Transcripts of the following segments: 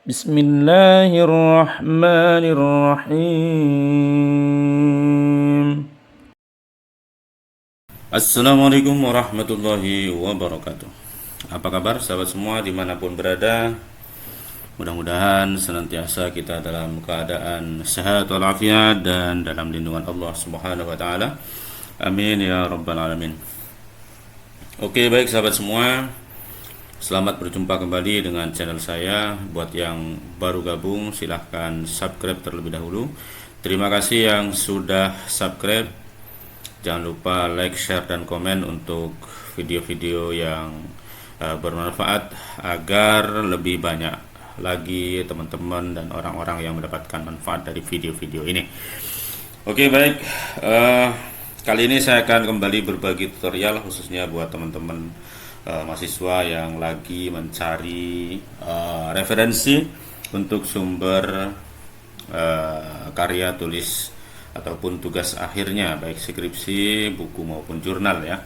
Bismillahirrahmanirrahim. Assalamualaikum warahmatullahi wabarakatuh. Apa kabar sahabat semua dimanapun berada? Mudah-mudahan senantiasa kita dalam keadaan sehat walafiat dan dalam lindungan Allah Subhanahu wa taala. Amin ya rabbal alamin. Oke, baik sahabat semua. Selamat berjumpa kembali dengan channel saya. Buat yang baru gabung, silahkan subscribe terlebih dahulu. Terima kasih yang sudah subscribe. Jangan lupa like, share, dan komen untuk video-video yang bermanfaat agar lebih banyak lagi teman-teman dan orang-orang yang mendapatkan manfaat dari video-video ini. Oke, baik. Kali ini saya akan kembali berbagi tutorial khususnya buat teman-teman mahasiswa yang lagi mencari referensi untuk sumber karya tulis ataupun tugas akhirnya, baik skripsi, buku maupun jurnal ya.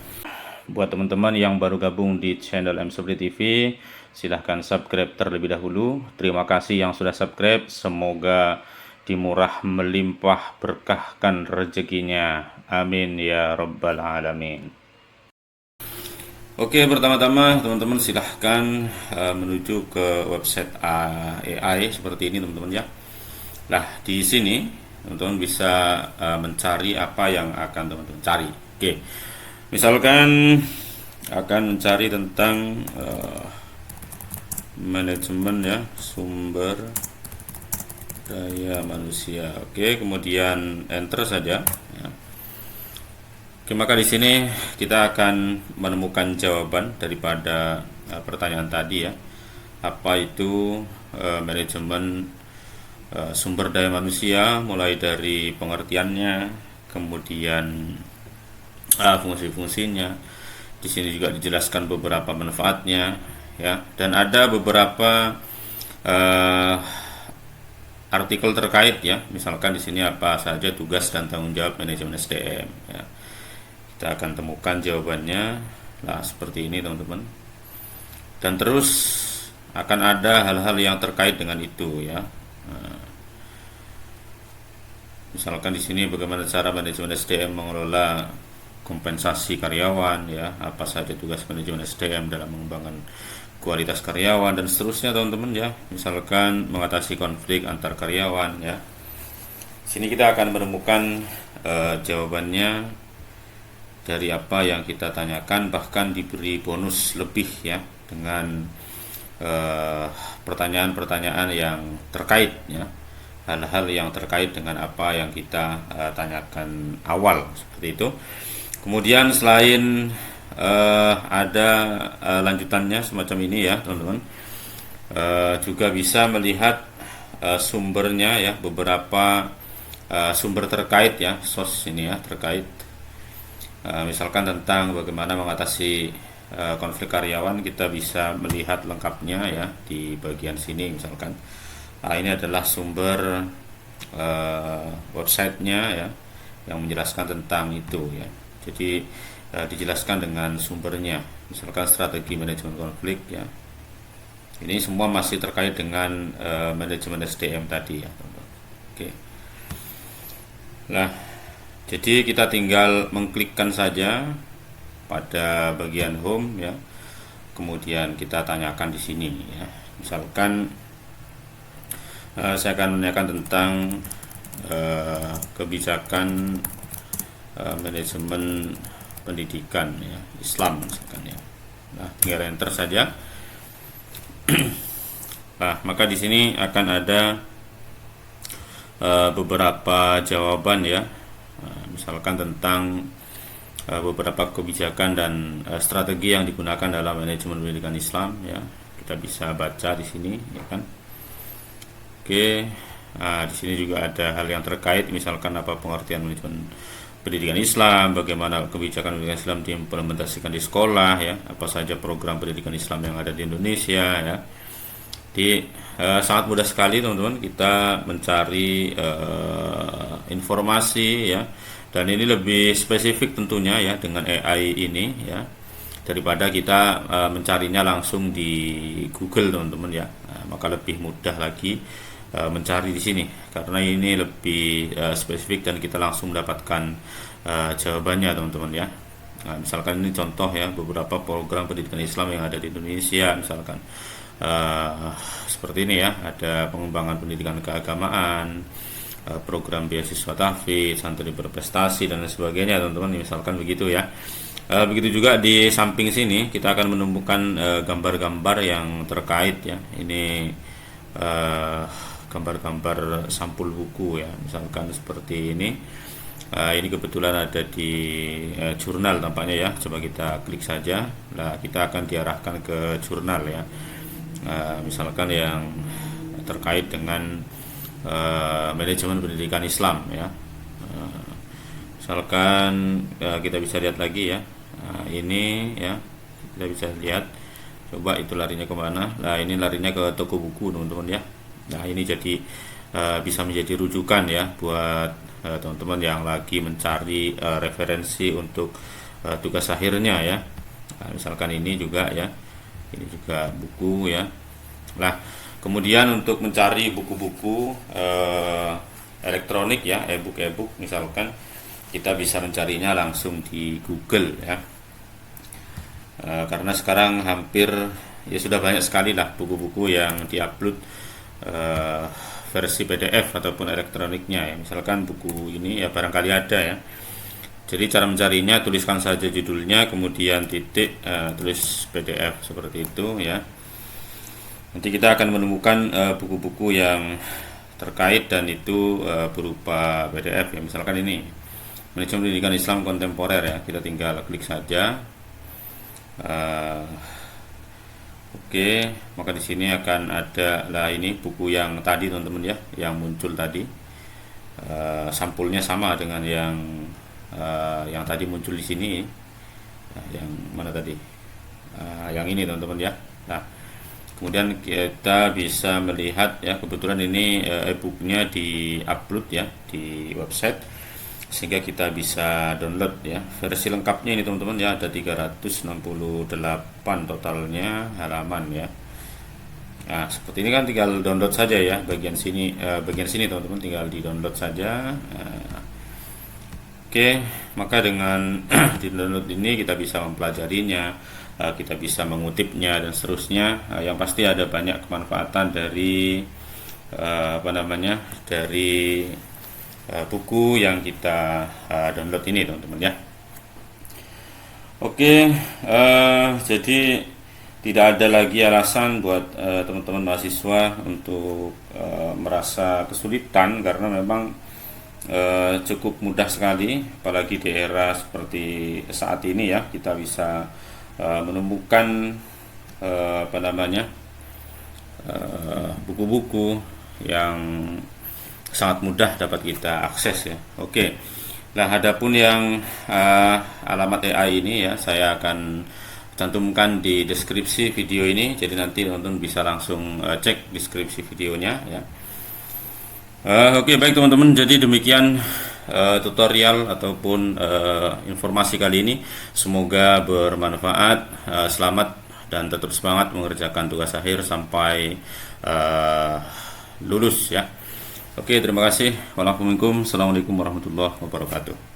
Buat teman-teman yang baru gabung di channel M Sobri TV, silahkan subscribe terlebih dahulu. Terima kasih yang sudah subscribe. Semoga dimurah melimpah berkahkan rezekinya. Amin ya rabbal alamin. Oke, pertama-tama teman-teman silahkan menuju ke website AI seperti ini teman-teman ya. Nah, di sini teman-teman bisa mencari apa yang akan teman-teman cari. Oke, misalkan akan mencari tentang manajemen ya, sumber daya manusia. Oke, kemudian enter saja ya. Oke, maka di sini kita akan menemukan jawaban daripada pertanyaan tadi ya. Apa itu manajemen sumber daya manusia, mulai dari pengertiannya, kemudian fungsi-fungsinya. Di sini juga dijelaskan beberapa manfaatnya ya, dan ada beberapa artikel terkait ya. Misalkan di sini apa saja tugas dan tanggung jawab manajemen SDM ya. Kita akan temukan jawabannya. Nah, seperti ini teman-teman. Dan terus akan ada hal-hal yang terkait dengan itu ya. Nah, misalkan di sini bagaimana cara manajemen SDM mengelola kompensasi karyawan ya, apa saja tugas manajemen SDM dalam mengembangkan kualitas karyawan dan seterusnya teman-teman ya. Misalkan mengatasi konflik antar karyawan ya. Sini kita akan menemukan jawabannya dari apa yang kita tanyakan, bahkan diberi bonus lebih ya dengan pertanyaan-pertanyaan yang terkait ya, hal-hal yang terkait dengan apa yang kita tanyakan awal seperti itu. Kemudian selain ada lanjutannya semacam ini ya teman-teman, juga bisa melihat sumbernya ya, beberapa sumber terkait ya, source ini ya terkait. Misalkan tentang bagaimana mengatasi konflik karyawan, kita bisa melihat lengkapnya ya di bagian sini misalkan. Ini adalah sumber websitenya ya, yang menjelaskan tentang itu ya. Jadi dijelaskan dengan sumbernya. Misalkan strategi manajemen konflik ya. Ini semua masih terkait dengan manajemen SDM tadi ya. Oke. Nah, jadi kita tinggal mengklikkan saja pada bagian home ya. Kemudian kita tanyakan di sini ya. Misalkan saya akan menanyakan tentang kebijakan manajemen pendidikan ya, Islam misalkan ya. Nah, tinggal enter saja. Nah, maka di sini akan ada beberapa jawaban ya. Misalkan tentang beberapa kebijakan dan strategi yang digunakan dalam manajemen pendidikan Islam ya. Kita bisa baca di sini ya kan. Oke. Nah, di sini juga ada hal yang terkait, misalkan apa pengertian manajemen pendidikan Islam, bagaimana kebijakan pendidikan Islam diimplementasikan di sekolah ya, apa saja program pendidikan Islam yang ada di Indonesia ya. Sangat mudah sekali teman-teman kita mencari informasi ya, dan ini lebih spesifik tentunya ya dengan AI ini ya. daripada kita mencarinya langsung di Google, teman-teman ya. Maka lebih mudah lagi mencari di sini karena ini lebih spesifik dan kita langsung mendapatkan jawabannya, teman-teman ya. Nah, misalkan ini contoh ya beberapa program pendidikan Islam yang ada di Indonesia, misalkan seperti ini ya, ada pengembangan pendidikan keagamaan, program beasiswa tahfidz, santri berprestasi dan lain sebagainya, teman-teman. Misalkan begitu ya. Begitu juga di samping sini kita akan menemukan gambar-gambar yang terkait ya. Ini gambar-gambar sampul buku ya, misalkan seperti ini. Ini kebetulan ada di jurnal tampaknya ya. Coba kita klik saja. Nah, kita akan diarahkan ke jurnal ya. Misalkan yang terkait dengan manajemen pendidikan Islam ya. Misalkan kita bisa lihat lagi ya. Ini ya, kita bisa lihat. Coba itu larinya kemana? Nah, ini larinya ke toko buku, teman-teman ya. Nah, ini jadi bisa menjadi rujukan ya buat teman-teman yang lagi mencari referensi untuk tugas akhirnya ya. Nah, misalkan ini juga ya, ini juga buku ya. Nah, kemudian untuk mencari buku-buku elektronik ya, e-book misalkan, kita bisa mencarinya langsung di Google ya. Karena sekarang hampir ya sudah banyak sekali lah buku-buku yang diupload versi PDF ataupun elektroniknya ya. Misalkan buku ini ya barangkali ada ya. Jadi cara mencarinya, tuliskan saja judulnya, kemudian titik, tulis PDF seperti itu ya. Nanti kita akan menemukan buku-buku yang terkait dan itu berupa PDF ya. Misalkan ini manajemen pendidikan Islam kontemporer ya. Kita tinggal klik saja. Oke, maka di sini akan ada lah ini buku yang tadi, teman-teman ya, yang muncul tadi. Sampulnya sama dengan yang tadi muncul di sini. Nah, yang mana tadi? Yang ini, teman-teman ya. Nah, kemudian kita bisa melihat ya, kebetulan ini e-booknya di-upload ya di website, sehingga kita bisa download ya. Versi lengkapnya ini, teman-teman ya, ada 368 totalnya halaman ya. Nah, seperti ini kan tinggal download saja ya, bagian sini teman-teman tinggal di-download saja. Oke, maka dengan di-download ini kita bisa mempelajarinya, kita bisa mengutipnya dan seterusnya. Yang pasti ada banyak kemanfaatan dari dari buku yang kita download ini, teman-teman ya. Oke, jadi tidak ada lagi alasan buat teman-teman mahasiswa untuk merasa kesulitan, karena memang cukup mudah sekali, apalagi di era seperti saat ini ya. Kita bisa menemukan buku-buku yang sangat mudah dapat kita akses ya. Oke. Nah, adapun yang alamat AI ini ya, saya akan cantumkan di deskripsi video ini. Jadi nanti teman-teman bisa langsung cek deskripsi videonya ya. Oke, baik teman-teman. Jadi demikian tutorial ataupun informasi kali ini. Semoga bermanfaat. Selamat dan tetap semangat mengerjakan tugas akhir sampai lulus ya. Oke, terima kasih. Wassalamualaikum warahmatullahi wabarakatuh.